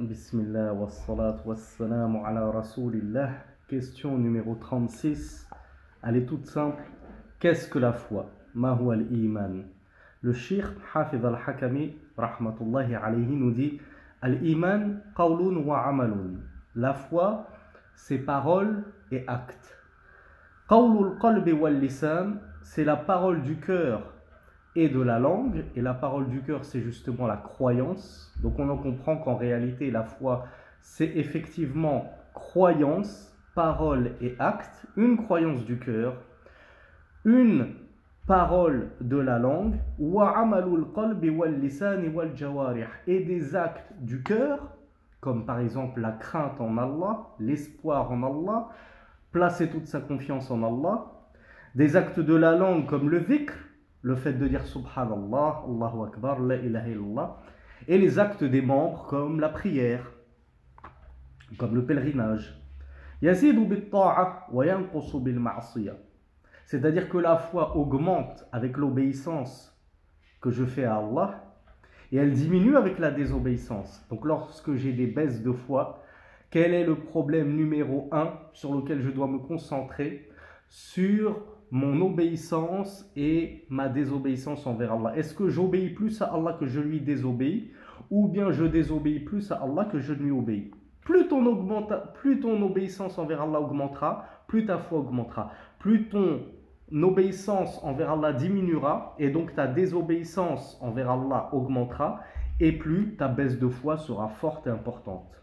Bismillah wa salatu wa salamu ala rasulillah. Question numéro 36. Elle est toute simple. Qu'est-ce que la foi? Ma huwa al-iman? Le Cheikh Hafidh al-Hakami rahmatullahi alayhi nous dit Al-iman qawlun wa amalun. La foi, c'est parole et acte. Qawlul qalbi wal lisan, c'est la parole du cœur et de la langue, et la parole du cœur, c'est justement la croyance. Donc on en comprend qu'en réalité, la foi, c'est effectivement croyance, parole et acte, une croyance du cœur, une parole de la langue, wa amalul qalbi wal lisan wal jawarih, et des actes du cœur, comme par exemple la crainte en Allah, l'espoir en Allah, placer toute sa confiance en Allah, des actes de la langue comme le dhikr, le fait de dire Subhanallah, Allahu Akbar, La ilaha illallah, et les actes des membres comme la prière, comme le pèlerinage. Yazidu bit-ta'a wa yanqusu bil-ma'siyah. C'est-à-dire que la foi augmente avec l'obéissance que je fais à Allah, et elle diminue avec la désobéissance. Donc lorsque j'ai des baisses de foi, quel est le problème numéro 1 sur lequel je dois me concentrer? Sur mon obéissance et ma désobéissance envers Allah. Est-ce que j'obéis plus à Allah que je lui désobéis, ou bien je désobéis plus à Allah que je lui obéis? Plus ton obéissance envers Allah augmentera, plus ta foi augmentera. Plus ton obéissance envers Allah diminuera, et donc ta désobéissance envers Allah augmentera, et plus ta baisse de foi sera forte et importante.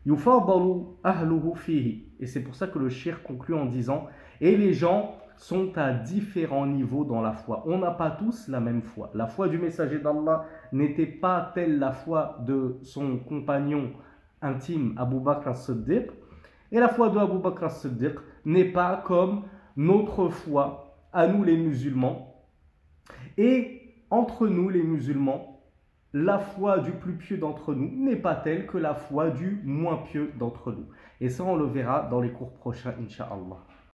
Yufadalu ahluhu fihi. Et c'est pour ça que le cheikh conclut en disant, et les gens sont à différents niveaux dans la foi. On n'a pas tous la même foi. La foi du messager d'Allah n'était pas telle la foi de son compagnon intime Abu Bakr as-Siddiq, et la foi de Abu Bakr as-Siddiq n'est pas comme notre foi à nous les musulmans. Et entre nous les musulmans, la foi du plus pieux d'entre nous n'est pas telle que la foi du moins pieux d'entre nous. Et ça, on le verra dans les cours prochains, Inch'Allah.